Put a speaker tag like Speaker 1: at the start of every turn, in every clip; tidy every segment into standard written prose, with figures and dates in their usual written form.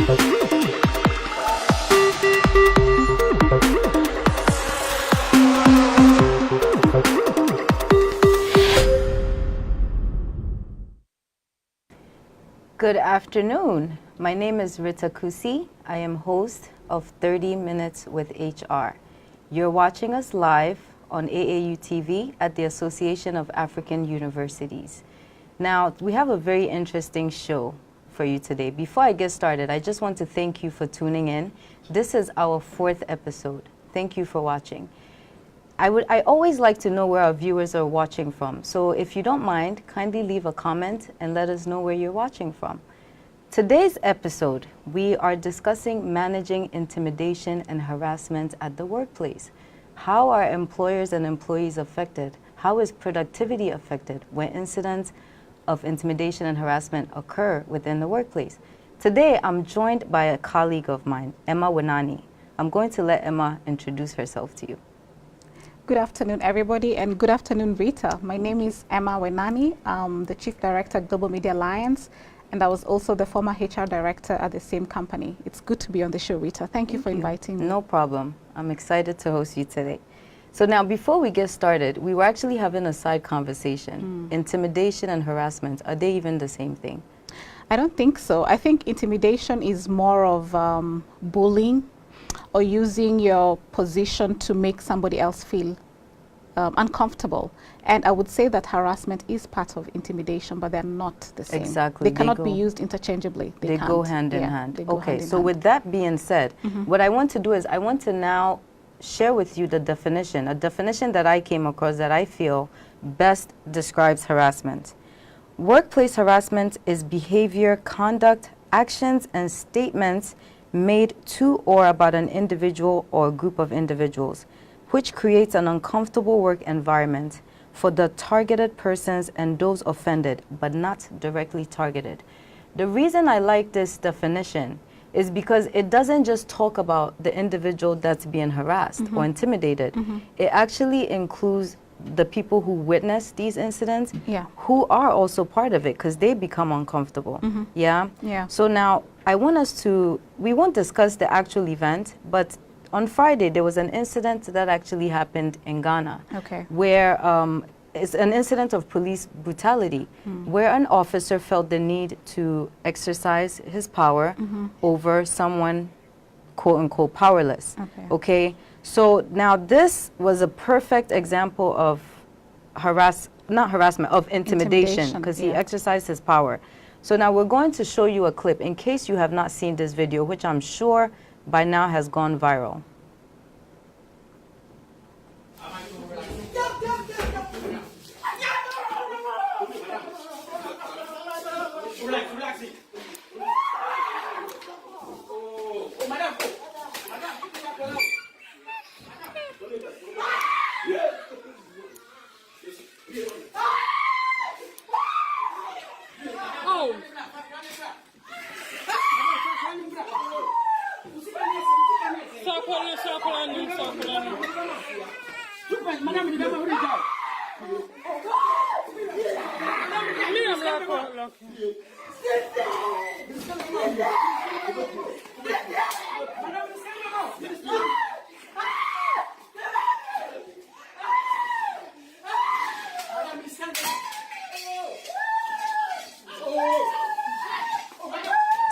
Speaker 1: Good afternoon. My name is Rita Kusi. I am host of 30 Minutes with HR. You're watching us live on AAU TV at the Association of African Universities. Now, we have a very interesting show for you today. Before I get started, I just want to thank you for tuning in. This is our 4th episode. Thank you for watching. I always like to know where our viewers are watching from. So if you don't mind, kindly leave a comment and let us know where you're watching from. Today's episode, we are discussing managing intimidation and harassment at the workplace. How are employers and employees affected? How is productivity affected when incidents of intimidation and harassment occur within the workplace? Today, I'm joined by a colleague of mine, Emma Wenani. I'm going to let Emma introduce herself to you.
Speaker 2: Good afternoon, everybody, and good afternoon, Rita. My name is Emma Wenani. I'm the Chief Director at Global Media Alliance, and I was also the former HR Director at the same company. It's good to be on the show, Rita. Thank you for inviting me.
Speaker 1: No problem. I'm excited to host you today. So now, before we get started, we were actually having a side conversation. Intimidation and harassment, are they even the same thing?
Speaker 2: I don't think so. I think intimidation is more of bullying, or using your position to make somebody else feel uncomfortable. And I would say that harassment is part of intimidation, but they're not the same.
Speaker 1: Exactly.
Speaker 2: They cannot be used interchangeably.
Speaker 1: They go hand in hand. Okay, so with that being said, what I want to do is I want to now share with you the definition, a definition that I came across that I feel best describes harassment. Workplace harassment is behavior, conduct, actions, and statements made to or about an individual or a group of individuals, which creates an uncomfortable work environment for the targeted persons and those offended, but not directly targeted. The reason I like this definition is because it doesn't just talk about the individual that's being harassed or intimidated. It actually includes the people who witness these incidents, who are also part of it because they become uncomfortable. Yeah. So now we won't discuss the actual event, but on Friday there was an incident that actually happened in Ghana, where it's an incident of police brutality, where an officer felt the need to exercise his power over someone, quote unquote, powerless. So now this was a perfect example of of intimidation, because he exercised his power. So now we're going to show you a clip in case you have not seen this video, which I'm sure by now has gone viral.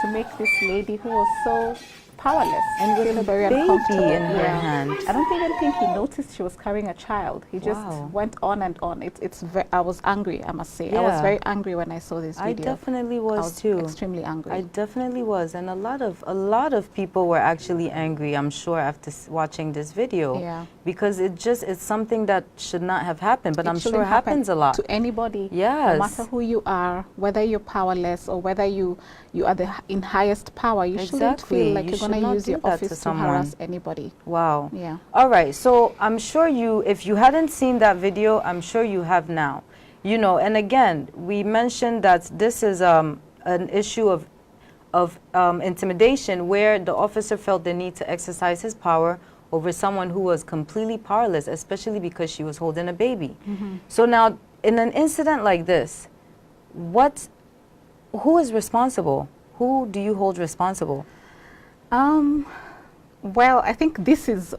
Speaker 2: To make this lady who was so powerless
Speaker 1: and with a
Speaker 2: very
Speaker 1: baby
Speaker 2: uncomfortable
Speaker 1: in her hand.
Speaker 2: I don't even think he noticed she was carrying a child. He just went on and on. I was angry, I must say. I was very angry when I saw this video.
Speaker 1: I definitely was too.
Speaker 2: Extremely angry.
Speaker 1: I definitely was, and a lot of people were actually angry, I'm sure, after watching this video, because it's something that should not have happened, but I'm sure it happens a lot
Speaker 2: to anybody.
Speaker 1: Yes.
Speaker 2: No matter who you are, whether you're powerless or whether you are in highest power, you shouldn't feel like you're going to use your office to harass anybody.
Speaker 1: Wow. Yeah. All right. So I'm sure if you hadn't seen that video, I'm sure you have now. You know, and again, we mentioned that this is an issue of intimidation, where the officer felt the need to exercise his power over someone who was completely powerless, especially because she was holding a baby. So now, in an incident like this, who is responsible? Who do you hold responsible?
Speaker 2: Well, I think this is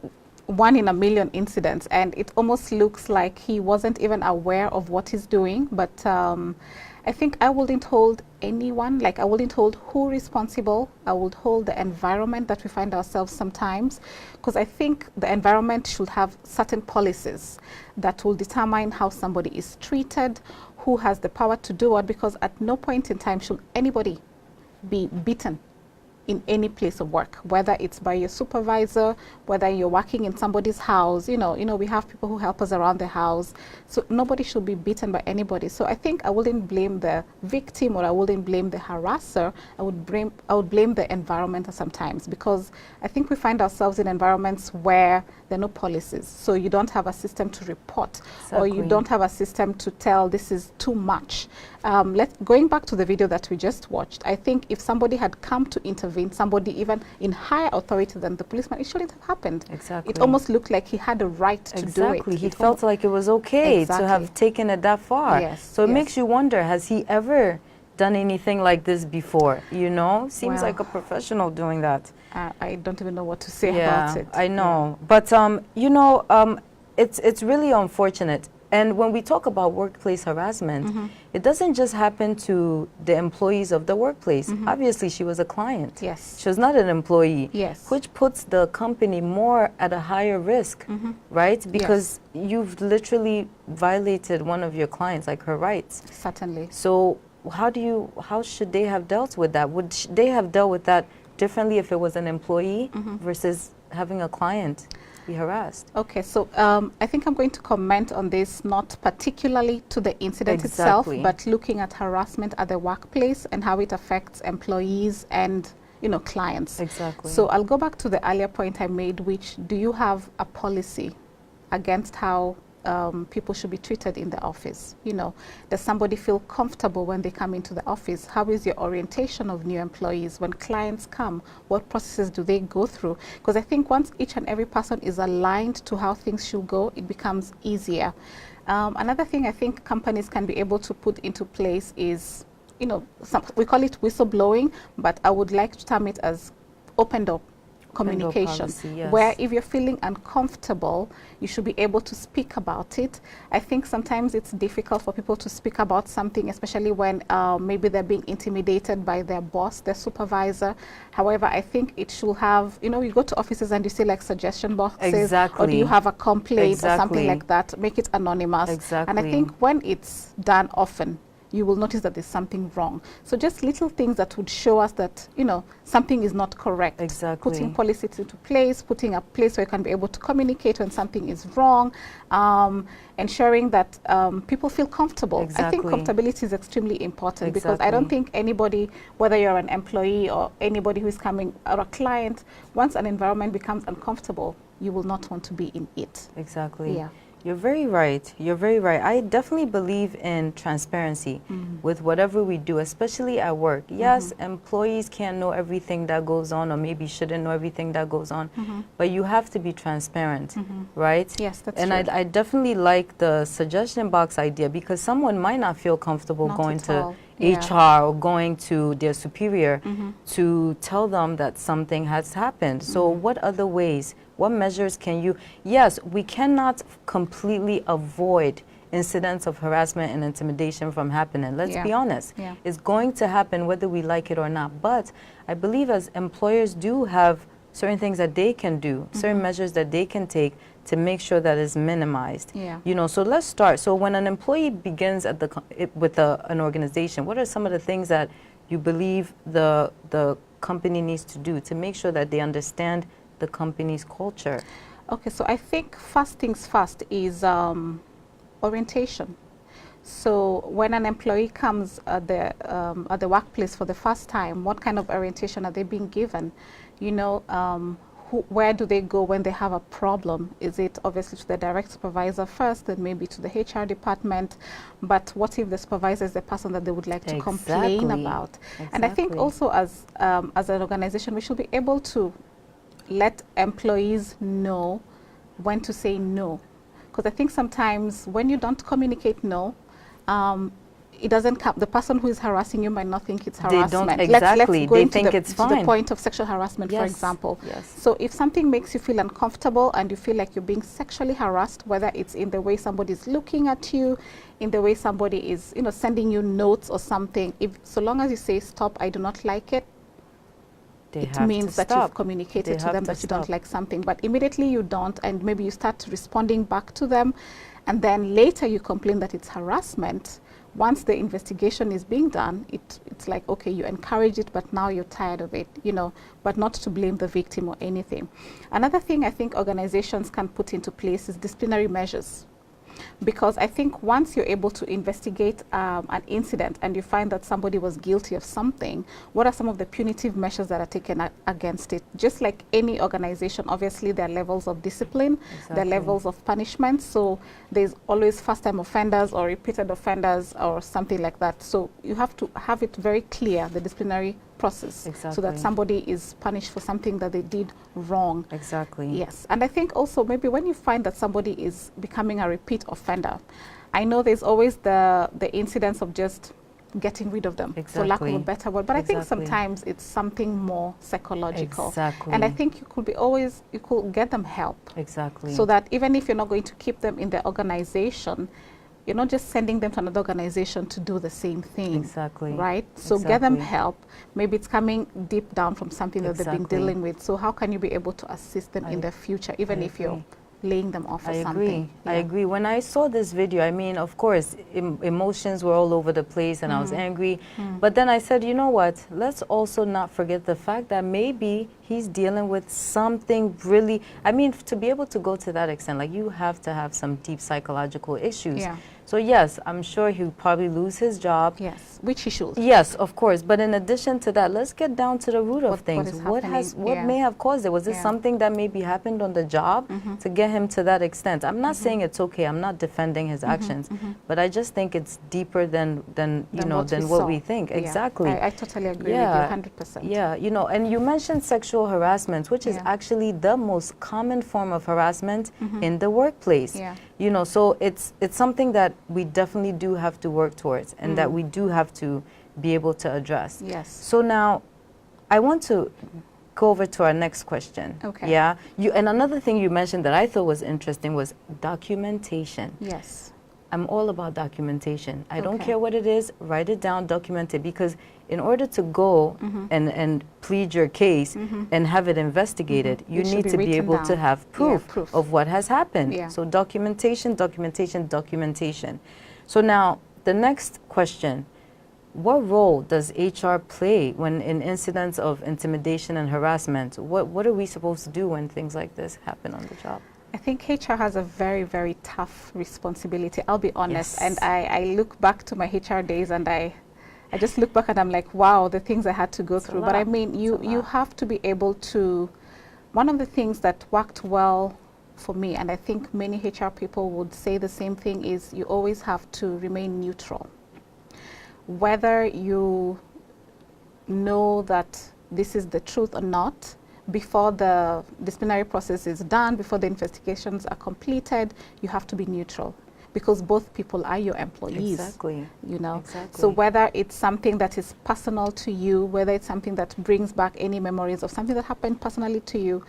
Speaker 2: one in a million incidents, and it almost looks like he wasn't even aware of what he's doing. But I think I wouldn't hold anyone, like I wouldn't hold who responsible. I would hold the environment that we find ourselves sometimes, because I think the environment should have certain policies that will determine how somebody is treated, who has the power to do it, because at no point in time should anybody be beaten in any place of work, whether it's by your supervisor, whether you're working in somebody's house. You know, we have people who help us around the house, so nobody should be beaten by anybody. So I think I wouldn't blame the victim, or I wouldn't blame the harasser. I would blame the environment sometimes, because I think we find ourselves in environments where there are no policies, so you don't have a system to report, or you don't have a system to tell this is too much. Going back to the video that we just watched, I think if somebody had come to intervene, somebody even in higher authority than the policeman, it shouldn't have happened.
Speaker 1: Exactly.
Speaker 2: It almost looked like he had a right to do it.
Speaker 1: He felt like it was okay to have taken it that far.
Speaker 2: Yes.
Speaker 1: So it makes you wonder, has he ever done anything like this before? You know, seems like a professional doing that.
Speaker 2: I don't even know what to say about it.
Speaker 1: I know. But, you know, it's really unfortunate. And when we talk about workplace harassment, it doesn't just happen to the employees of the workplace. Obviously, she was a client.
Speaker 2: Yes.
Speaker 1: She was not an employee.
Speaker 2: Yes.
Speaker 1: Which puts the company more at a higher risk, right? Because you've literally violated one of your clients, like her rights.
Speaker 2: Certainly.
Speaker 1: So how should they have dealt with that? Would they have dealt with that differently if it was an employee versus having a client be harassed?
Speaker 2: Okay, so I think I'm going to comment on this, not particularly to the incident itself, but looking at harassment at the workplace and how it affects employees and, you know, clients.
Speaker 1: Exactly.
Speaker 2: So I'll go back to the earlier point I made, which, do you have a policy against how people should be treated in the office? You know, does somebody feel comfortable when they come into the office? How is your orientation of new employees? When clients come, what processes do they go through? Because I think once each and every person is aligned to how things should go, it becomes easier. Another thing I think companies can be able to put into place is, you know, we call it whistleblowing, but I would like to term it as open door communication, where if you're feeling uncomfortable, you should be able to speak about it. I think sometimes it's difficult for people to speak about something, especially when maybe they're being intimidated by their boss, their supervisor. However, I think it should have, you know, you go to offices and you see like suggestion boxes, or do you have a complaint or something like that, make it anonymous. And I think when it's done often, you will notice that there's something wrong. So just little things that would show us that, you know, something is not correct. Putting policies into place, putting a place where you can be able to communicate when something is wrong, ensuring that people feel comfortable. I think comfortability is extremely important, because I don't think anybody, whether you're an employee or anybody who is coming, or a client, once an environment becomes uncomfortable, you will not want to be in it. Yeah.
Speaker 1: You're very right. You're very right. I definitely believe in transparency with whatever we do, especially at work. Yes, employees can't know everything that goes on, or maybe shouldn't know everything that goes on, but you have to be transparent, right?
Speaker 2: Yes, that's
Speaker 1: true. And I definitely like the suggestion box idea, because someone might not feel comfortable going to HR or going to their superior to tell them that something has happened. So what other ways, what measures can you, yes, we cannot completely avoid incidents of harassment and intimidation from happening. Let's be honest. It's going to happen whether we like it or not. But I believe as employers do have certain things that they can do, certain measures that they can take to make sure that it's minimized. You know, so let's start. So when an employee begins at with an organization, what are some of the things that you believe the company needs to do to make sure that they understand the company's culture?
Speaker 2: Okay, so I think first things first is orientation. So when an employee comes at the workplace for the first time, what kind of orientation are they being given? You know, where do they go when they have a problem? Is it obviously to the direct supervisor first, then maybe to the HR department? But what if the supervisor is the person that they would like to complain about? And I think also as an organization, we should be able to let employees know when to say no. Because I think sometimes when you don't communicate no, it doesn't come, the person who is harassing you might not think it's harassment.
Speaker 1: They don't, exactly.
Speaker 2: Let's go
Speaker 1: they
Speaker 2: into
Speaker 1: think it's fine.
Speaker 2: to the point of sexual harassment,
Speaker 1: Yes.
Speaker 2: for example.
Speaker 1: Yes.
Speaker 2: So if something makes you feel uncomfortable and you feel like you're being sexually harassed, whether it's in the way somebody is looking at you, in the way somebody is, you know, sending you notes or something, so long as you say, stop, I do not like it, it means that you've communicated to them that you don't like something. But immediately you don't, and maybe you start responding back to them, and then later you complain that it's harassment. Once the investigation is being done, it's like, okay, you encourage it, but now you're tired of it, you know, but not to blame the victim or anything. Another thing I think organizations can put into place is disciplinary measures. Because I think once you're able to investigate an incident and you find that somebody was guilty of something, what are some of the punitive measures that are taken against it? Just like any organization, obviously there are levels of discipline, there are levels of punishment. So there's always first-time offenders or repeated offenders or something like that. So you have to have it very clear, the disciplinary process, so that somebody is punished for something that they did wrong.
Speaker 1: Exactly.
Speaker 2: Yes. And I think also maybe when you find that somebody is becoming a repeat offender, I know there's always the incidence of just getting rid of them, for lack of a better word. But I think sometimes it's something more psychological. And I think you could get them help. So that even if you're not going to keep them in the organization, you're not just sending them to another organization to do the same thing. Right? So get them help. Maybe it's coming deep down from something that they've been dealing with. So how can you be able to assist them in the future, even if you're laying them off or something?
Speaker 1: I agree. When I saw this video, I mean, of course, emotions were all over the place and I was angry. But then I said, you know what? Let's also not forget the fact that maybe he's dealing with something really, I mean, to be able to go to that extent, like you have to have some deep psychological issues. So yes, I'm sure he'll probably lose his job.
Speaker 2: Yes, which he should.
Speaker 1: Yes, of course. But in addition to that, let's get down to the root of things. What may have caused it? Was it something that maybe happened on the job to get him to that extent? I'm not saying it's okay. I'm not defending his actions, but I just think it's deeper than what we think. Exactly.
Speaker 2: I totally agree with you 100%.
Speaker 1: Yeah, you know, and you mentioned sexual harassment, which is actually the most common form of harassment in the workplace. You know, so it's something that we definitely do have to work towards and that we do have to be able to address.
Speaker 2: Yes.
Speaker 1: So now I want to go over to our next question.
Speaker 2: Okay.
Speaker 1: Yeah. And another thing you mentioned that I thought was interesting was documentation.
Speaker 2: Yes.
Speaker 1: I'm all about documentation. I don't care what it is, write it down, document it, because in order to go and plead your case and have it investigated, you need to be able to have proof of what has happened. So documentation, documentation, documentation. So now the next question, what role does HR play when in incidents of intimidation and harassment? What are we supposed to do when things like this happen on the job?
Speaker 2: I think HR has a very, very tough responsibility. I'll be honest. And I look back to my HR days and I just look back and I'm like, wow, the things I had to go through. But I mean, you have to be able to, one of the things that worked well for me, and I think many HR people would say the same thing, is you always have to remain neutral. Whether you know that this is the truth or not, before the disciplinary process is done, before the investigations are completed, you have to be neutral, because both people are your employees. You know. So whether it's something that is personal to you, whether it's something that brings back any memories of something that happened personally to you,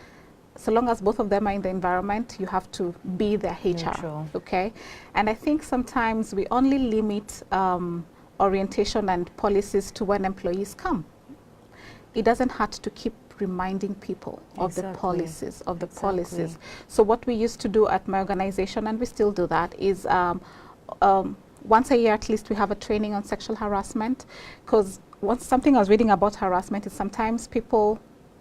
Speaker 2: so long as both of them are in the environment, you have to be their HR. Neutral. Okay. And I think sometimes we only limit orientation and policies to when employees come. It doesn't hurt to keep reminding people of the policies, So what we used to do at my organization, and we still do that, is once a year at least we have a training on sexual harassment, because something I was reading about harassment is sometimes people,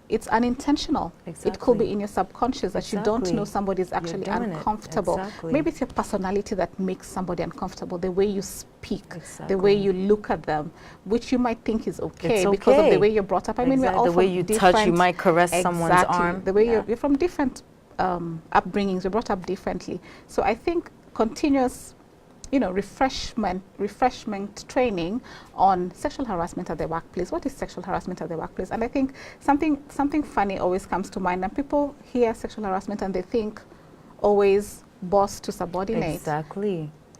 Speaker 2: it's unintentional. It could be in your subconscious that you don't know somebody is actually uncomfortable. Maybe it's your personality that makes somebody uncomfortable, the way you speak, the way you look at them, which you might think is okay because of the way you're brought up. I mean, we're all
Speaker 1: the way you touch, you might caress someone's arm.
Speaker 2: The way you're from different upbringings, you're brought up differently. So I think continuous, you know, refreshment training on sexual harassment at the workplace. What is sexual harassment at the workplace? And I think something funny always comes to mind, and people hear sexual harassment and they think always boss to subordinate.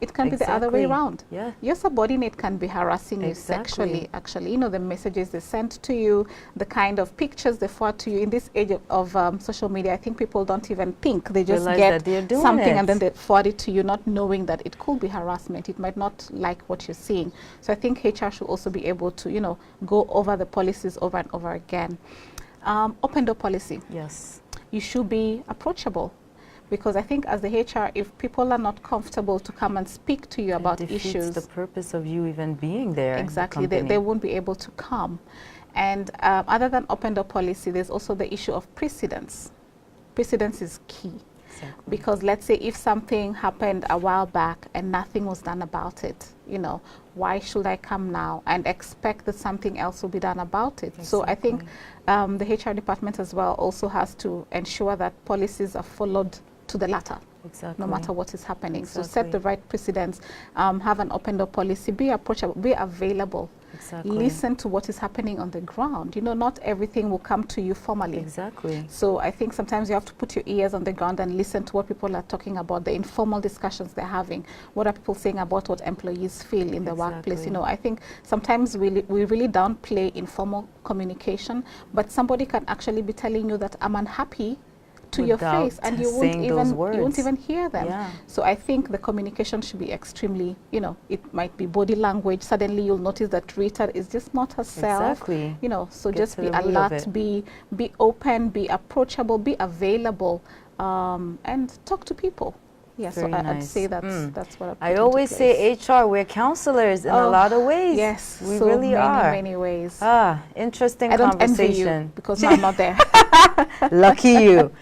Speaker 2: It can be the other way around.
Speaker 1: Yeah.
Speaker 2: Your subordinate can be harassing you sexually, actually. You know, the messages they send to you, the kind of pictures they forward to you. In this age of social media, I think people don't even think. They just get something and then they forward it to you, not knowing that it could be harassment. It might not like what you're seeing. So I think HR should also be able to, you know, go over the policies over and over again. Open door policy.
Speaker 1: Yes.
Speaker 2: You should be approachable. Because I think as the HR, if people are not comfortable to come and speak to you about issues,
Speaker 1: the purpose of you even being there.
Speaker 2: Exactly, they won't be able to come. And other than open door policy, there's also the issue of precedence. Precedence is key. Exactly. Because let's say if something happened a while back and nothing was done about it, you know, why should I come now and expect that something else will be done about it? Exactly. So I think the HR department as well also has to ensure that policies are followed to the latter, no matter what is happening. So set the right precedents, have an open door policy, be approachable, be available. Listen to what is happening on the ground. You know, not everything will come to you formally. So I think sometimes you have to put your ears on the ground and listen to what people are talking about, the informal discussions they're having. What are people saying about what employees feel in the workplace? You know, I think sometimes we really downplay informal communication, but somebody can actually be telling you that I'm unhappy to your face, and you won't even hear them. So I think the communication should be extremely, you know, it might be body language. Suddenly you'll notice that Rita is just not herself. You know, so just be alert, be open, be approachable, be available, and talk to people. Yeah, so I'd say that's what
Speaker 1: I always say. HR, we're counselors in a lot of ways.
Speaker 2: Yes,
Speaker 1: we really are.
Speaker 2: Many ways.
Speaker 1: Interesting
Speaker 2: I don't
Speaker 1: conversation.
Speaker 2: Envy you because I'm not there.
Speaker 1: Lucky you.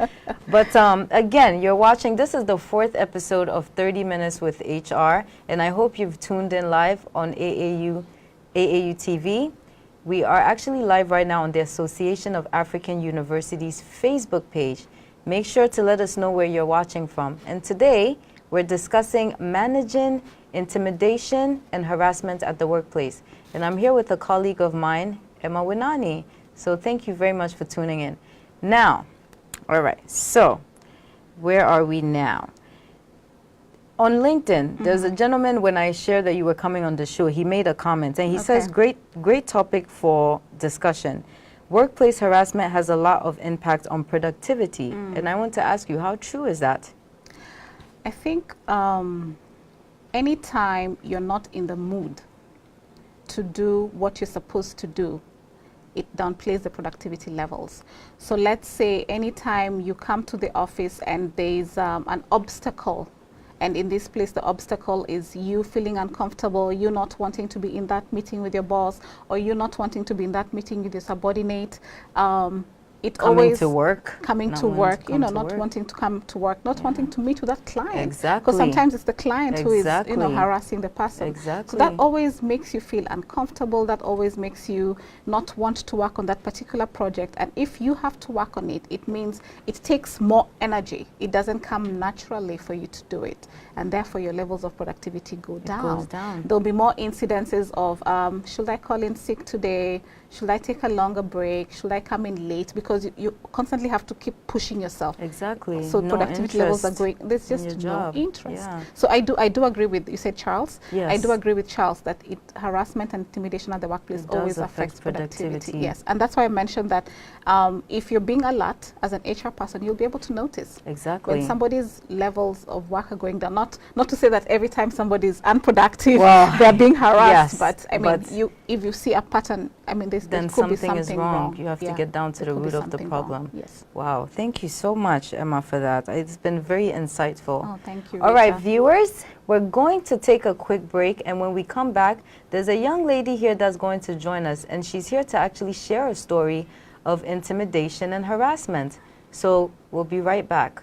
Speaker 1: But again, you're watching. This is the 4th episode of 30 Minutes with HR, and I hope you've tuned in live on AAU TV. We are actually live right now on the Association of African Universities Facebook page. Make sure to let us know where you're watching from. And today, we're discussing managing intimidation and harassment at the workplace. And I'm here with a colleague of mine, Emma Wenani. So thank you very much for tuning in. Now, all right, so where are we now? On LinkedIn, there's a gentleman, when I shared that you were coming on the show, he made a comment, and he says, great topic for discussion. Workplace harassment has a lot of impact on productivity. And I want to ask you, how true is that?
Speaker 2: I think anytime you're not in the mood to do what you're supposed to do, it downplays the productivity levels. So let's say anytime you come to the office and there's an obstacle, and in this place the obstacle is you feeling uncomfortable, you not wanting to be in that meeting with your boss, or you not wanting to be in that meeting with your subordinate,
Speaker 1: coming to work,
Speaker 2: you know, not wanting to come to work, not wanting to meet with that client.
Speaker 1: Exactly.
Speaker 2: Because sometimes it's the client who is, you know, harassing the person. So that always makes you feel uncomfortable. That always makes you not want to work on that particular project. And if you have to work on it, it means it takes more energy. It doesn't come naturally for you to do it. And therefore your levels of productivity go down. There'll be more incidences of, should I call in sick today? Should I take a longer break? Should I come in late? Because you constantly have to keep pushing yourself. So no productivity levels are going. There's just no interest. So I do agree with, you said Charles. I do agree with Charles that harassment and intimidation at the workplace always affects productivity. Yes, and that's why I mentioned that if you're being alert as an HR person, you'll be able to notice when somebody's levels of work are going down. Not to say that every time somebody's unproductive, they're being harassed. But I mean, if you see a pattern, I mean, then
Speaker 1: something is wrong. You have to get down to the root of the problem. Wow, thank you so much, Emma, for that. It's been very insightful.
Speaker 2: Oh, thank you,
Speaker 1: All right, viewers, we're going to take a quick break, and when we come back, there's a young lady here that's going to join us, and she's here to actually share a story of intimidation and harassment. So we'll be right back.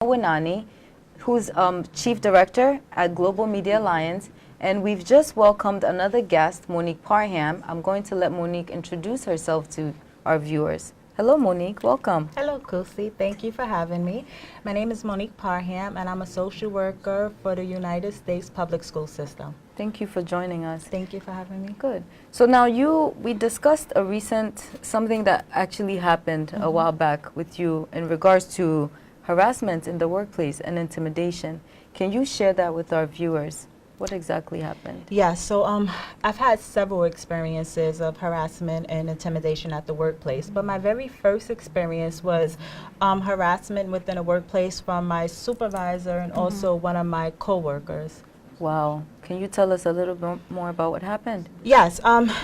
Speaker 1: Wenani, who's Chief Director at Global Media Alliance, and we've just welcomed another guest, Monique Parham. I'm going to let Monique introduce herself to our viewers. Hello, Monique. Welcome.
Speaker 3: Hello, Kusi. Thank you for having me. My name is Monique Parham, and I'm a social worker for the United States Public School System.
Speaker 1: Thank you for joining us.
Speaker 3: Thank you for having me.
Speaker 1: Good. So now we discussed something that actually happened a while back with you in regards to harassment in the workplace and intimidation. Can you share that with our viewers? What exactly happened?
Speaker 3: Yeah, so I've had several experiences of harassment and intimidation at the workplace, but my very first experience was harassment within a workplace from my supervisor and also one of my coworkers.
Speaker 1: Wow. Can you tell us a little bit more about what happened?
Speaker 3: Yes.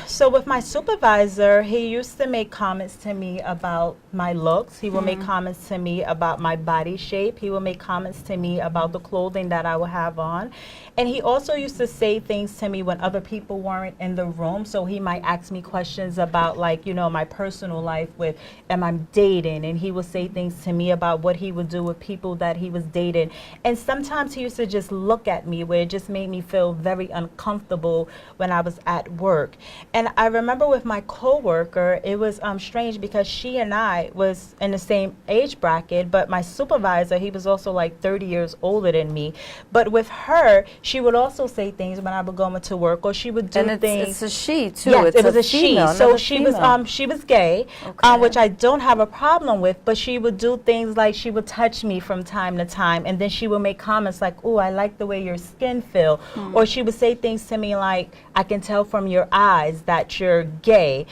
Speaker 3: So with my supervisor, he used to make comments to me about my looks. He will make comments to me about my body shape. He will make comments to me about the clothing that I will have on. And he also used to say things to me when other people weren't in the room. So he might ask me questions about, like, you know, my personal life with, am I dating? And he would say things to me about what he would do with people that he was dating. And sometimes he used to just look at me where it just made me feel very uncomfortable when I was at work. And I remember with my coworker, it was strange because she and I was in the same age bracket, but my supervisor, he was also like 30 years older than me. But with her, she would also say things when I would go into work, or she would do things.
Speaker 1: It's a she too.
Speaker 3: Yes,
Speaker 1: it's
Speaker 3: it was a
Speaker 1: female,
Speaker 3: she. So she was gay,
Speaker 1: Okay.
Speaker 3: which I don't have a problem with. But she would do things like she would touch me from time to time, and then she would make comments like, "Oh, I like the way your skin feel," or she would say things to me like, "I can tell from your eyes that you're gay."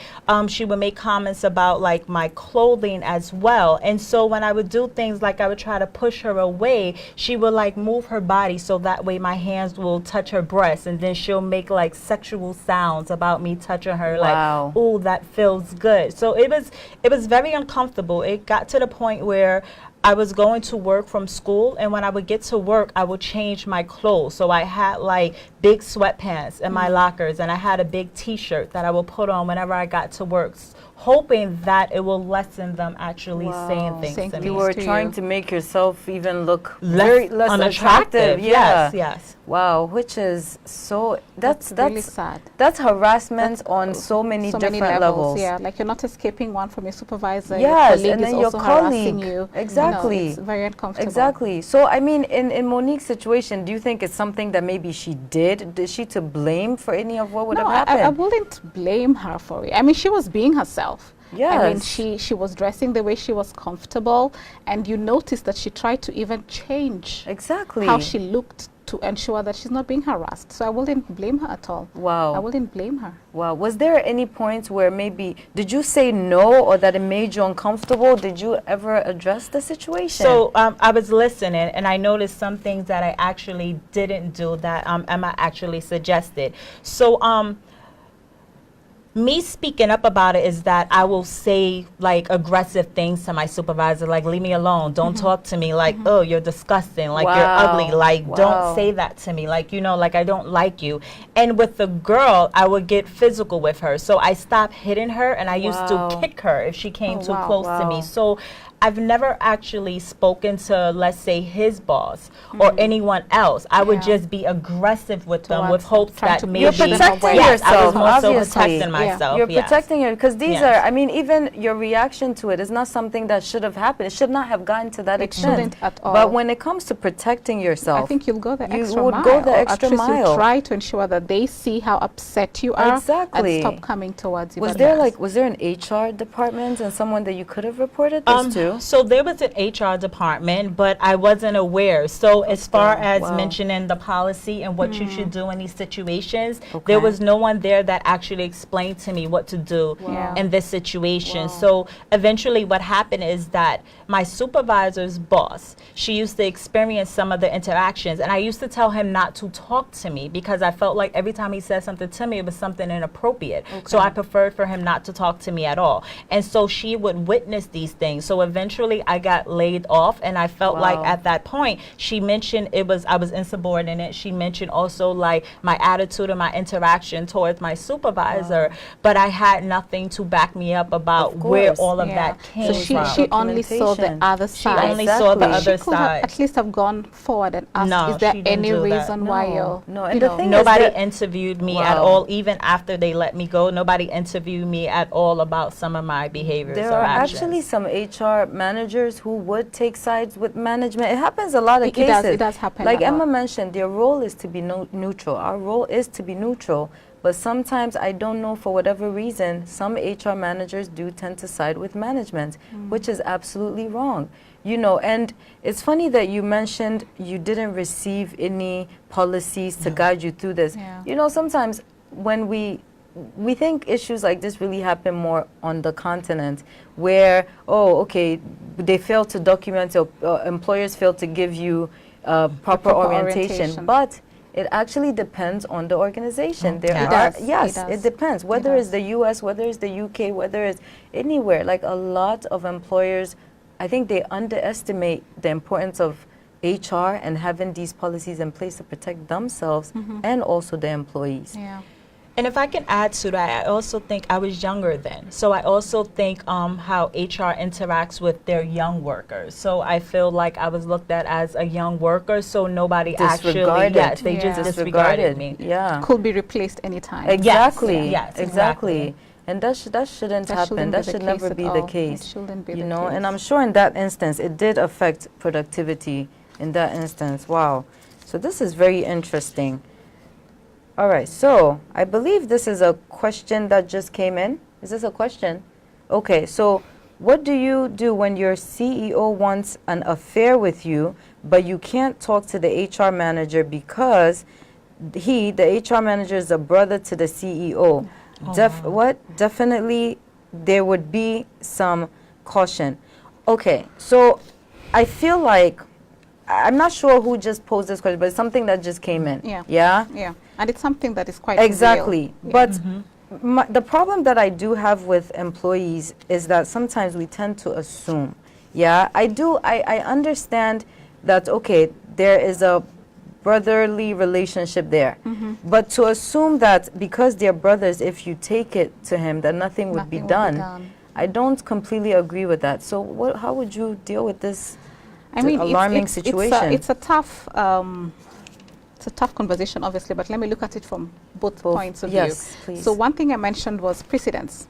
Speaker 3: She would make comments about like my clothing as well. And so when I would do things like I would try to push her away, she would like move her body so that way my hands will touch her breasts, and then she'll make like sexual sounds about me touching her.
Speaker 1: Wow.
Speaker 3: Like, "Oh, that feels good." So it was very uncomfortable. It got to the point where I was going to work from school, and when I would get to work, I would change my clothes. So I had like big sweatpants in my lockers, and I had a big t-shirt that I would put on whenever I got to work, hoping that it will lessen them actually saying things to me.
Speaker 1: You were trying to make yourself even look
Speaker 3: less
Speaker 1: unattractive.
Speaker 3: Yeah. Yes.
Speaker 1: Wow, which is so that's
Speaker 2: really sad.
Speaker 1: That's harassment on so many different levels.
Speaker 2: Yeah, like you're not escaping one from your supervisor.
Speaker 1: Yes,
Speaker 2: your
Speaker 1: and then
Speaker 2: is
Speaker 1: your
Speaker 2: also
Speaker 1: colleague.
Speaker 2: harassing you.
Speaker 1: Exactly.
Speaker 2: It's very uncomfortable.
Speaker 1: Exactly. So I mean, in Monique's situation, do you think it's something that maybe she did? Is she to blame for any of what would have happened?
Speaker 2: I wouldn't blame her for it. I mean, she was being herself.
Speaker 1: Yes.
Speaker 2: I mean, she was dressing the way she was comfortable, and you noticed that she tried to even change
Speaker 1: exactly
Speaker 2: how she looked to ensure that she's not being harassed. So I wouldn't blame her at all.
Speaker 1: Wow.
Speaker 2: I wouldn't blame her.
Speaker 1: Wow. Was there any points where maybe, did you say no, or that it made you uncomfortable? Did you ever address the situation?
Speaker 3: So I was listening, and I noticed some things that I actually didn't do that Emma actually suggested. So me speaking up about it is that I will say like aggressive things to my supervisor, like, "Leave me alone, don't talk to me," like, "Oh, you're disgusting," like, "You're ugly," like, "Don't say that to me," like, you know, like, "I don't like you." And with the girl, I would get physical with her. So I stopped hitting her, and I used to kick her if she came too close to me. So I've never actually spoken to, let's say, his boss or anyone else. I would just be aggressive with them with hopes that maybe
Speaker 1: you're protecting yourself.
Speaker 3: I was more so
Speaker 1: obviously.
Speaker 3: protecting myself.
Speaker 1: You're protecting it, because these are, I mean, even your reaction to it is not something that should have happened. It should not have gotten to that extent.
Speaker 2: It shouldn't at all.
Speaker 1: But when it comes to protecting yourself,
Speaker 2: I think you'll go the extra
Speaker 1: you would
Speaker 2: mile.
Speaker 1: go the
Speaker 2: Or
Speaker 1: extra
Speaker 2: at least
Speaker 1: mile.
Speaker 2: you try to ensure that they see how upset you are
Speaker 1: Exactly.
Speaker 2: and stop coming towards you.
Speaker 1: was there an HR department and someone that you could have reported this to?
Speaker 3: So there was an HR department, but I wasn't aware. So as far as mentioning the policy and what you should do in these situations, there was no one there that actually explained to me what to do in this situation. So eventually what happened is that my supervisor's boss, she used to experience some of the interactions, and I used to tell him not to talk to me because I felt like every time he said something to me, it was something inappropriate. So I preferred for him not to talk to me at all. And so she would witness these things. So eventually eventually I got laid off, and I felt like
Speaker 1: Wow.
Speaker 3: at that point she mentioned I was insubordinate. She mentioned also like my attitude and my interaction towards my supervisor, but I had nothing to back me up about
Speaker 1: Of
Speaker 3: where
Speaker 1: course.
Speaker 3: all of
Speaker 2: Yeah.
Speaker 3: that came
Speaker 2: So
Speaker 3: from.
Speaker 2: she only saw the
Speaker 1: Documentation.
Speaker 2: other
Speaker 3: She
Speaker 2: side.
Speaker 3: only saw the
Speaker 1: Exactly.
Speaker 3: other
Speaker 2: She could have
Speaker 3: side.
Speaker 2: at least have gone forward and asked,
Speaker 3: No,
Speaker 2: is there
Speaker 3: she didn't
Speaker 2: any
Speaker 3: do that.
Speaker 2: reason why
Speaker 1: No.
Speaker 2: you're,
Speaker 1: No, and
Speaker 2: you
Speaker 1: the
Speaker 2: know,
Speaker 1: thing is
Speaker 3: Nobody
Speaker 1: that-
Speaker 3: interviewed me at
Speaker 1: Wow.
Speaker 3: all, even after they let me go. Nobody interviewed me at all about some of my behaviors
Speaker 1: There
Speaker 3: or
Speaker 1: are
Speaker 3: actions.
Speaker 1: actually some HR managers who would take sides with management. It happens a lot of
Speaker 2: It
Speaker 1: cases.
Speaker 2: does- it does happen
Speaker 1: Like
Speaker 2: a
Speaker 1: Emma
Speaker 2: lot.
Speaker 1: mentioned, their role is to be neutral. Our role is to be neutral. But sometimes, I don't know, for whatever reason, some HR managers do tend to side with management, which is absolutely wrong. You know, and it's funny that you mentioned you didn't receive any policies to guide you through this.
Speaker 2: Yeah.
Speaker 1: You know, sometimes when we think issues like this really happen more on the continent, where, oh, okay, they fail to document, or employers fail to give you proper orientation. But it actually depends on the organization. There
Speaker 3: It
Speaker 1: are,
Speaker 2: does,
Speaker 1: yes,
Speaker 2: it
Speaker 1: it
Speaker 2: does.
Speaker 1: depends. Whether
Speaker 2: It
Speaker 1: it's the US, whether it's the UK, whether it's anywhere. Like a lot of employers, I think they underestimate the importance of HR and having these policies in place to protect themselves and also the employees.
Speaker 2: Yeah.
Speaker 3: And if I can add to that, I also think I was younger then. So I also think how HR interacts with their young workers. So I feel like I was looked at as a young worker, so nobody actually,
Speaker 1: Disregarded.
Speaker 3: yes, they
Speaker 2: Yeah.
Speaker 3: just disregarded me.
Speaker 1: Yeah.
Speaker 2: Could be replaced anytime.
Speaker 1: Exactly.
Speaker 3: Yes,
Speaker 1: exactly.
Speaker 3: exactly.
Speaker 1: And that shouldn't
Speaker 2: That
Speaker 1: happen.
Speaker 2: shouldn't
Speaker 1: That
Speaker 2: be the
Speaker 1: should never
Speaker 2: case
Speaker 1: be
Speaker 2: at
Speaker 1: the
Speaker 2: all.
Speaker 1: case.
Speaker 2: It shouldn't be
Speaker 1: You
Speaker 2: the
Speaker 1: know, and
Speaker 2: case.
Speaker 1: I'm sure in that instance it did affect productivity in that instance. Wow. So this is very interesting. All right. So I believe this is a question that just came in. Is this a question? Okay. So what do you do when your CEO wants an affair with you, but you can't talk to the HR manager because the HR manager, is a brother to the CEO? Definitely there would be some caution. Okay, so I feel like, I'm not sure who just posed this question, but it's something that just came in.
Speaker 2: Yeah.
Speaker 1: Yeah?
Speaker 2: Yeah. And it's something that is quite
Speaker 1: Exactly.
Speaker 2: real.
Speaker 1: But the problem that I do have with employees is that sometimes we tend to assume. Yeah, I understand that, okay, there is a brotherly relationship there. But to assume that because they're brothers, if you take it to him, that nothing would be done. I don't completely agree with that. So how would you deal with this alarming situation?
Speaker 2: It's a tough conversation, obviously, but let me look at it from both points of view.
Speaker 1: Yes, please.
Speaker 2: So one thing I mentioned was precedence.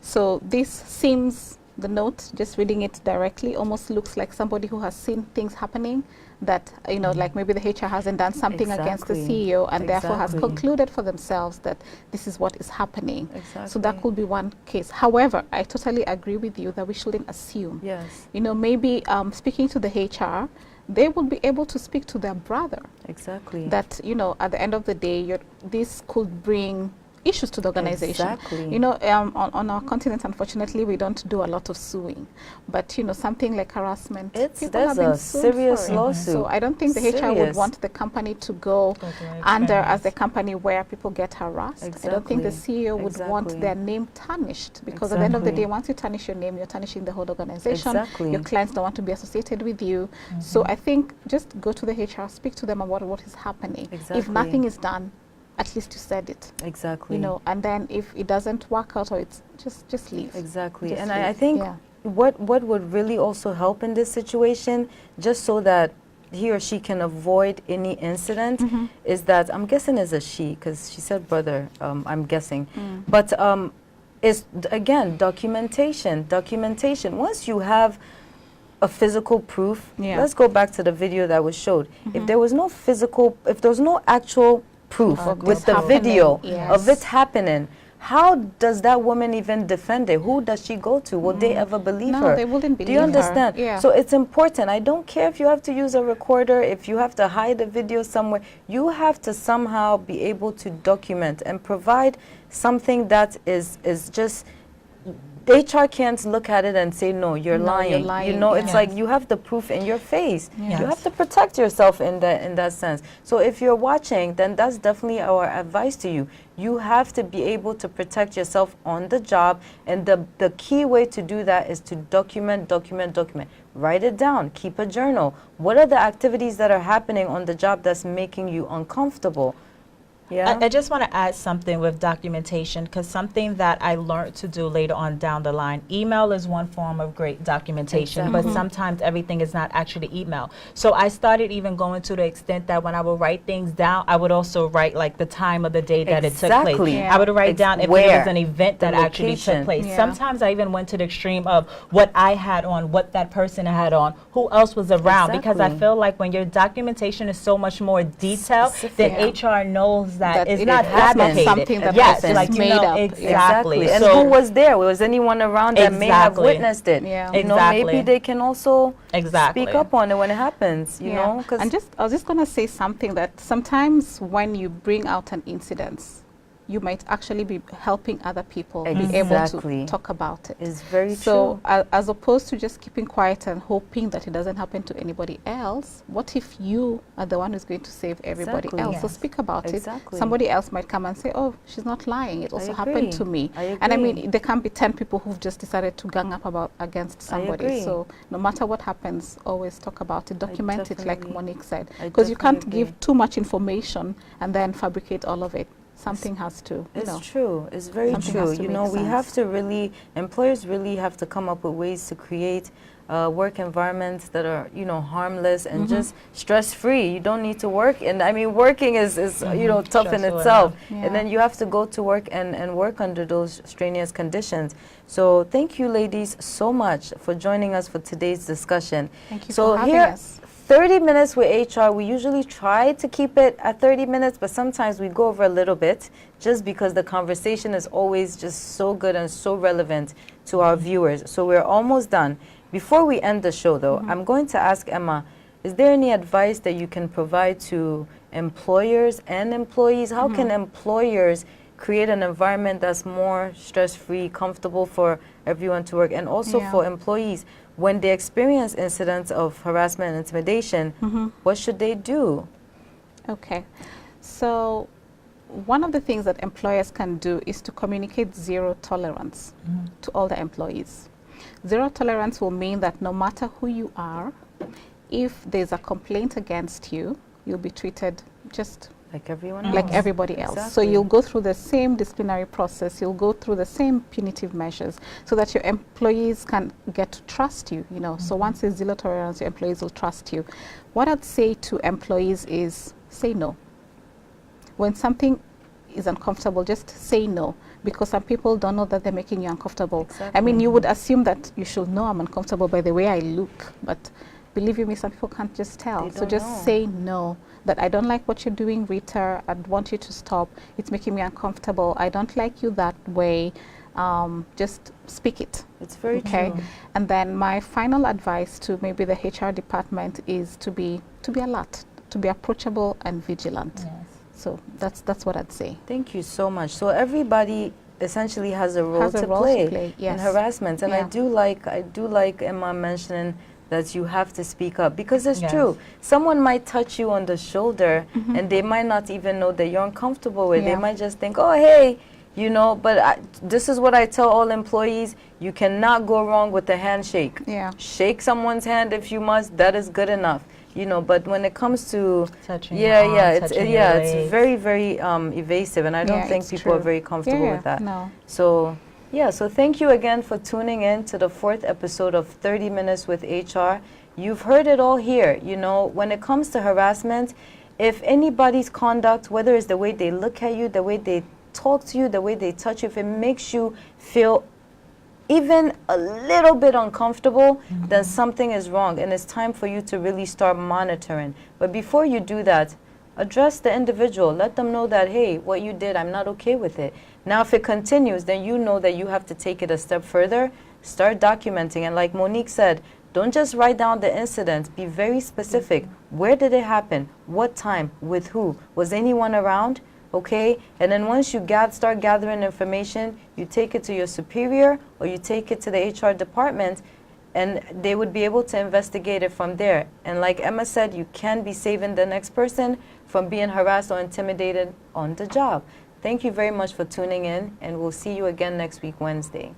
Speaker 2: So this seems, the note, just reading it directly, almost looks like somebody who has seen things happening that, you know, like maybe the HR hasn't done something against the
Speaker 1: Exactly.
Speaker 2: CEO and therefore has
Speaker 1: Exactly.
Speaker 2: concluded for themselves that this is what is happening. So that
Speaker 1: Exactly.
Speaker 2: could be one case. However, I totally agree with you that we shouldn't assume.
Speaker 1: Yes,
Speaker 2: You know, maybe speaking to the HR, they would be able to speak to their brother
Speaker 1: exactly.
Speaker 2: that, you know, at the end of the day, this could bring issues to the organization.
Speaker 1: Exactly.
Speaker 2: You know, on our continent, unfortunately, we don't do a lot of suing. But, you know, something like harassment, people
Speaker 1: there's
Speaker 2: have been
Speaker 1: a
Speaker 2: sued
Speaker 1: serious
Speaker 2: for it.
Speaker 1: lawsuit.
Speaker 2: So I don't think the HR would
Speaker 1: Serious.
Speaker 2: want the company to go
Speaker 3: direction,
Speaker 2: under as
Speaker 3: yes.
Speaker 2: the company where people get harassed. I don't think the
Speaker 1: Exactly.
Speaker 2: CEO would want
Speaker 1: Exactly.
Speaker 2: their name tarnished, because at the end of the
Speaker 1: Exactly.
Speaker 2: day, once you tarnish your name, you're tarnishing the whole organization.
Speaker 1: Exactly.
Speaker 2: Your clients don't want to be associated with you. So I think just go to the HR, speak to them about what is happening. If
Speaker 1: Exactly.
Speaker 2: nothing is done, at least you said it.
Speaker 1: Exactly.
Speaker 2: You know, and then if it doesn't work out, or it's just leave.
Speaker 1: Exactly.
Speaker 2: Just
Speaker 1: And
Speaker 2: leave.
Speaker 1: I think
Speaker 2: Yeah.
Speaker 1: what would really also help in this situation, just so that he or she can avoid any incident, is that, I'm guessing is a she, because she said brother, I'm guessing. But is, again, documentation. Once you have a physical proof,
Speaker 2: Yeah.
Speaker 1: let's go back to the video that was showed. If there was no actual proof
Speaker 2: Of
Speaker 1: with
Speaker 2: this
Speaker 1: the
Speaker 2: happening,
Speaker 1: video of
Speaker 2: yes.
Speaker 1: it happening, how does that woman even defend it? Who does she go to? Will they ever believe
Speaker 2: No,
Speaker 1: her?
Speaker 2: they wouldn't
Speaker 1: Do
Speaker 2: believe
Speaker 1: you
Speaker 2: her.
Speaker 1: understand?
Speaker 2: Yeah.
Speaker 1: So it's important. I don't care if you have to use a recorder, if you have to hide the video somewhere. You have to somehow be able to document and provide something that is just HR can't look at it and say, no, you're
Speaker 2: No,
Speaker 1: lying.
Speaker 2: you're lying,
Speaker 1: You know, it's
Speaker 2: yeah.
Speaker 1: like you have the proof in your face.
Speaker 2: Yes.
Speaker 1: You have to protect yourself in that sense. So if you're watching, then that's definitely our advice to you. You have to be able to protect yourself on the job, and the key way to do that is to document. Write it down. Keep a journal. What are the activities that are happening on the job that's making you uncomfortable? Yeah.
Speaker 3: I just want to add something with documentation, because something that I learned to do later on down the line, email is one form of great documentation, but sometimes everything is not actually email. So I started even going to the extent that when I would write things down, I would also write like the time of the day that it took place.
Speaker 1: Exactly.
Speaker 3: I would write down if
Speaker 1: Where?
Speaker 3: it was an event
Speaker 1: The
Speaker 3: that actually took
Speaker 1: location.
Speaker 3: place.
Speaker 2: Yeah.
Speaker 3: Sometimes I even went to the extreme of what I had on, what that person had on, who else was around, because I
Speaker 1: Exactly.
Speaker 3: feel like when your documentation is so much more detailed,
Speaker 1: Specific.
Speaker 3: then HR knows that it's
Speaker 2: it
Speaker 3: not
Speaker 2: is not
Speaker 3: fabricated.
Speaker 2: something that
Speaker 3: yes,
Speaker 2: is
Speaker 3: like, you
Speaker 2: made
Speaker 3: know,
Speaker 2: up.
Speaker 3: exactly.
Speaker 1: And
Speaker 3: So-
Speaker 1: who was there? Was anyone around that may have
Speaker 3: Exactly.
Speaker 1: witnessed it?
Speaker 2: Yeah.
Speaker 1: You know,
Speaker 3: Exactly.
Speaker 1: maybe they can also
Speaker 3: Exactly.
Speaker 1: speak up on it when it happens, you know? 'Cause
Speaker 2: And I was just going to say something that sometimes when you bring out an incident, you might actually be helping other people be able
Speaker 1: Exactly.
Speaker 2: to talk about it.
Speaker 1: it's very
Speaker 2: So
Speaker 1: true.
Speaker 2: as opposed to just keeping quiet and hoping that it doesn't happen to anybody else, what if you are the one who's going to save everybody
Speaker 1: Exactly.
Speaker 2: else? So
Speaker 3: Yes.
Speaker 2: speak about
Speaker 1: Exactly.
Speaker 2: it. Somebody else might come and say, oh, she's not lying. It also happened
Speaker 1: agree.
Speaker 2: to me.
Speaker 1: I
Speaker 2: And I
Speaker 1: agree.
Speaker 2: mean, there can be 10 people who've just decided to gang up against somebody.
Speaker 1: agree.
Speaker 2: So no matter what happens, always talk about it. Document it, like
Speaker 1: definitely-
Speaker 2: Monique said.
Speaker 1: I
Speaker 2: Because you can't
Speaker 1: definitely
Speaker 2: give
Speaker 1: agree.
Speaker 2: too much information and then fabricate all of it. Something has to, you
Speaker 1: It's
Speaker 2: know.
Speaker 1: true. It's very
Speaker 2: Something
Speaker 1: true.
Speaker 2: has to
Speaker 1: You
Speaker 2: make
Speaker 1: know, we
Speaker 2: sense.
Speaker 1: have to really, employers really have to come up with ways to create work environments that are, you know, harmless and just stress-free. You don't need to work. And I mean, working is you know, tough in
Speaker 3: Stressful
Speaker 1: itself.
Speaker 2: enough.
Speaker 1: And then you have to go to work and work under those strenuous conditions. So thank you, ladies, so much for joining us for today's discussion.
Speaker 2: Thank you
Speaker 1: So
Speaker 2: for having
Speaker 1: here,
Speaker 2: us.
Speaker 1: 30 minutes with HR, we usually try to keep it at 30 minutes, but sometimes we go over a little bit just because the conversation is always just so good and so relevant to our viewers. So we're almost done. Before we end the show, though, I'm going to ask Emma, is there any advice that you can provide to employers and employees? How can employers create an environment that's more stress-free, comfortable for everyone to work, and also
Speaker 2: Yeah.
Speaker 1: for employees? When they experience incidents of harassment and intimidation, what should they do?
Speaker 2: Okay. So one of the things that employers can do is to communicate zero tolerance to all the employees. Zero tolerance will mean that no matter who you are, if there's a complaint against you, you'll be treated just
Speaker 1: Like everyone else.
Speaker 2: like everybody else. So
Speaker 1: Exactly.
Speaker 2: you'll go through the same disciplinary process, you'll go through the same punitive measures so that your employees can get to trust you, you know. So once there's zero tolerance, your employees will trust you. What I'd say to employees is say no. When something is uncomfortable, just say no, because some people don't know that they're making you uncomfortable. I mean, you would assume that you should know I'm uncomfortable by the way I look, but believe you me, some people can't just tell.
Speaker 1: They
Speaker 2: So
Speaker 1: don't
Speaker 2: just
Speaker 1: know.
Speaker 2: say no, that I don't like what you're doing, Rita. I'd want you to stop. It's making me uncomfortable. I don't like you that way. Just speak it.
Speaker 1: It's very
Speaker 2: Okay.
Speaker 1: true.
Speaker 2: And then my final advice to maybe the HR department is to be alert, to be approachable and vigilant.
Speaker 3: Yes.
Speaker 2: So that's what I'd say.
Speaker 1: Thank you so much. So everybody essentially has a role,
Speaker 2: Has a
Speaker 1: to,
Speaker 2: role to
Speaker 1: play
Speaker 2: play,
Speaker 1: in
Speaker 2: yes.
Speaker 1: harassment. And I
Speaker 2: Yeah.
Speaker 1: do like Emma mentioning that you have to speak up, because it's
Speaker 3: Yes.
Speaker 1: true. Someone might touch you on the shoulder and they might not even know that you're uncomfortable with. They
Speaker 2: Yeah.
Speaker 1: might just think, oh, hey, you know, but this is what I tell all employees. You cannot go wrong with a handshake.
Speaker 2: Yeah.
Speaker 1: Shake someone's hand if you must. That is good enough. You know, but when it comes to
Speaker 3: Touching your arm, touching your
Speaker 1: it's
Speaker 3: legs.
Speaker 1: very, very evasive, and I don't
Speaker 2: Yeah,
Speaker 1: think
Speaker 2: it's
Speaker 1: people are
Speaker 2: true.
Speaker 1: very comfortable
Speaker 2: Yeah,
Speaker 1: with that.
Speaker 2: no.
Speaker 1: So, yeah, so thank you again for tuning in to the 4th episode of 30 Minutes with HR. You've heard it all here. You know, when it comes to harassment, if anybody's conduct, whether it's the way they look at you, the way they talk to you, the way they touch you, if it makes you feel even a little bit uncomfortable, then something is wrong, and it's time for you to really start monitoring. But before you do that, address the individual. Let them know that, hey, what you did, I'm not okay with it. Now, if it continues, then you know that you have to take it a step further. Start documenting. And like Monique said, don't just write down the incident. Be very specific. Where did it happen? What time? With who? Was anyone around? okay? And then once you start gathering information, you take it to your superior or you take it to the HR department, and they would be able to investigate it from there. And like Emma said, you can be saving the next person from being harassed or intimidated on the job. Thank you very much for tuning in, and we'll see you again next week, Wednesday.